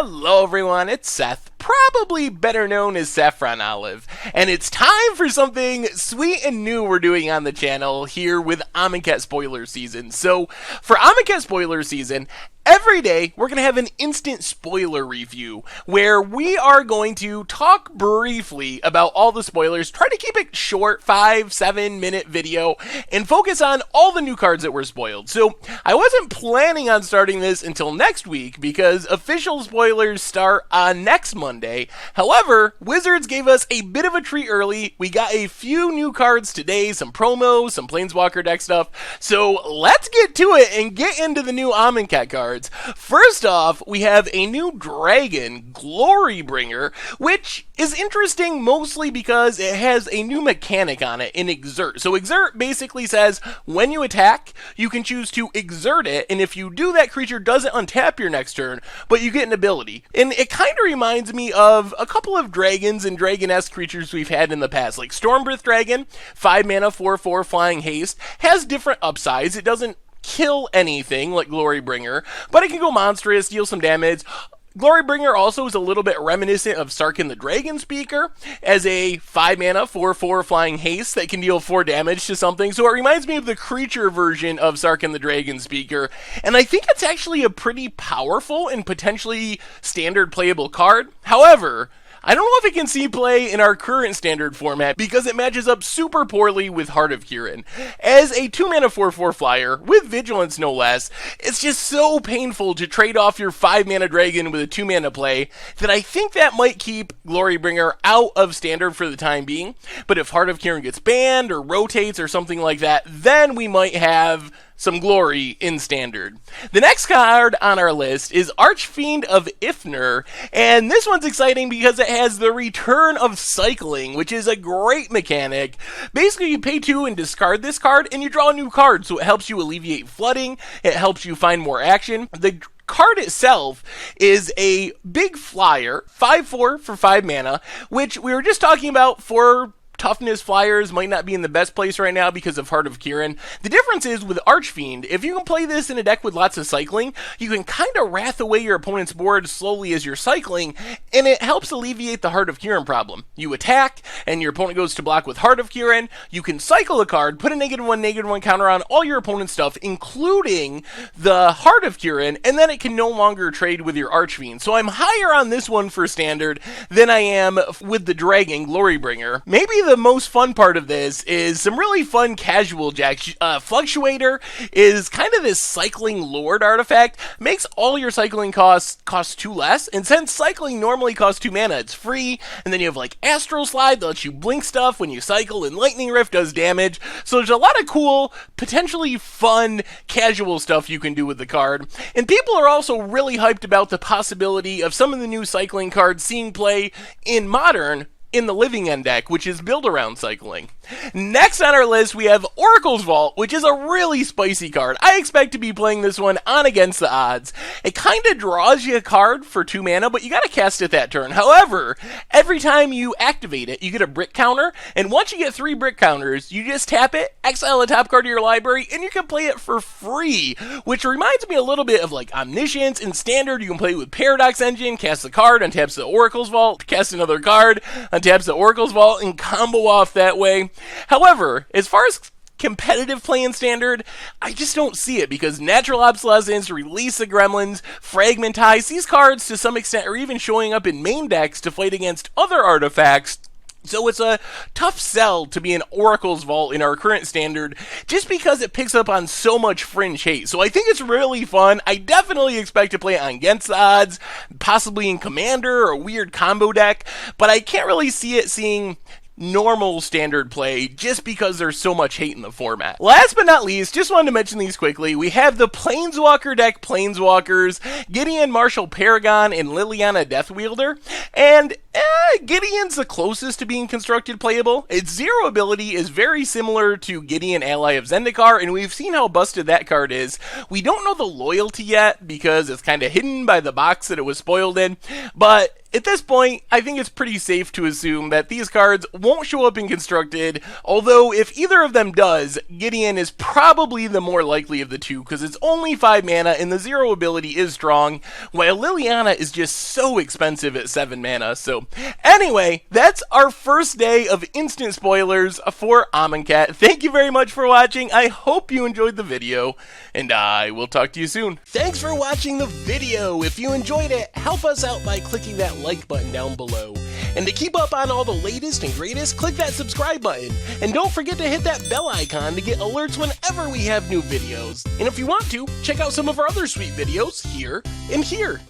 Hello everyone, it's Seth, probably better known as Saffron Olive, and it's time for something sweet and new we're doing on the channel here with Amonkhet spoiler season. So, for Amonkhet spoiler season, every day, we're going to have an instant spoiler review where we are going to talk briefly about all the spoilers, try to keep it short, 5-7 minute video, and focus on all the new cards that were spoiled. So, I wasn't planning on starting this until next week because official spoilers start on next Monday. However, Wizards gave us a bit of a treat early. We got a few new cards today, some promos, some Planeswalker Deck stuff. So, let's get to it and get into the new Amonkhet cards. First off, we have a new dragon, Glorybringer, which is interesting mostly because it has a new mechanic on it in Exert. So Exert basically says when you attack, you can choose to exert it, and if you do, that creature doesn't untap your next turn, but you get an ability. And it kind of reminds me of a couple of dragons and dragon-esque creatures we've had in the past, like Stormbreath Dragon, 5 mana, 4/4 flying haste, has different upsides. It doesn't kill anything like Glorybringer, but it can go monstrous, deal some damage. Glorybringer also is a little bit reminiscent of Sarkhan the Dragon Speaker as a 5 mana, 4/4 flying haste that can deal 4 damage to something. So it reminds me of the creature version of Sarkhan the Dragon Speaker. And I think it's actually a pretty powerful and potentially standard playable card. However, I don't know if it can see play in our current standard format because it matches up super poorly with Heart of Kiran. As a 2 mana 4/4 flyer, with Vigilance no less, it's just so painful to trade off your 5 mana dragon with a 2 mana play that I think that might keep Glorybringer out of standard for the time being. But if Heart of Kiran gets banned or rotates or something like that, then we might have some glory in standard. The next card on our list is Archfiend of Ifnir, and this one's exciting because it has the return of cycling, which is a great mechanic. Basically, you pay 2 and discard this card, and you draw a new card, so it helps you alleviate flooding, it helps you find more action. The card itself is a big flyer, 5/4 for 5 mana, which we were just talking about for toughness flyers might not be in the best place right now because of Heart of Kiran. The difference is with Archfiend, if you can play this in a deck with lots of cycling, you can kind of wrath away your opponent's board slowly as you're cycling, and it helps alleviate the Heart of Kiran problem. You attack, and your opponent goes to block with Heart of Kiran, you can cycle a card, put a -1/-1 counter on all your opponent's stuff, including the Heart of Kiran, and then it can no longer trade with your Archfiend. So I'm higher on this one for standard than I am with the Dragon, Glorybringer. Maybe the most fun part of this is some really fun casual jacks. Fluctuator is kind of this cycling lord artifact, makes all your cycling cost 2 less, and since cycling normally costs 2 mana, it's free, and then you have like Astral Slide that lets you blink stuff when you cycle, and Lightning Rift does damage, so there's a lot of cool, potentially fun, casual stuff you can do with the card, and people are also really hyped about the possibility of some of the new cycling cards seeing play in Modern, in the Living End deck, which is built around cycling. Next on our list, we have Oracle's Vault, which is a really spicy card. I expect to be playing this one on Against the Odds. It kind of draws you a card for 2 mana, but you gotta cast it that turn. However, every time you activate it, you get a brick counter, and once you get 3 brick counters, you just tap it, exile a top card of your library, and you can play it for free, which reminds me a little bit of like Omniscience. In Standard, you can play with Paradox Engine, cast the card, untaps the Oracle's Vault, cast another card, taps the Oracle's Vault, and combo off that way. However, as far as competitive play in Standard, I just don't see it because Natural Obsolescence, Release the Gremlins, Fragmentize, these cards to some extent are even showing up in main decks to fight against other artifacts. So it's a tough sell to be an Oracle's Vault in our current Standard just because it picks up on so much fringe hate. So I think it's really fun. I definitely expect to play it on Against the Odds, possibly in Commander or a weird combo deck, but I can't really see it seeing normal Standard play just because there's so much hate in the format. Last but not least, just wanted to mention these quickly, we have the Planeswalker Deck Planeswalkers, Gideon, Marshall Paragon, and Liliana Deathwielder, and Gideon's the closest to being constructed playable. Its 0 ability is very similar to Gideon, Ally of Zendikar, and we've seen how busted that card is. We don't know the loyalty yet because it's kind of hidden by the box that it was spoiled in, but At this point, I think it's pretty safe to assume that these cards won't show up in Constructed, although if either of them does, Gideon is probably the more likely of the two because it's only 5 mana and the 0 ability is strong, while Liliana is just so expensive at 7 mana. So anyway, that's our first day of instant spoilers for Amonkhet. Thank you very much for watching. I hope you enjoyed the video, and I will talk to you soon. Thanks for watching the video. If you enjoyed it, help us out by clicking that like button down below. And to keep up on all the latest and greatest, click that subscribe button. And don't forget to hit that bell icon to get alerts whenever we have new videos. And if you want to, check out some of our other sweet videos here and here.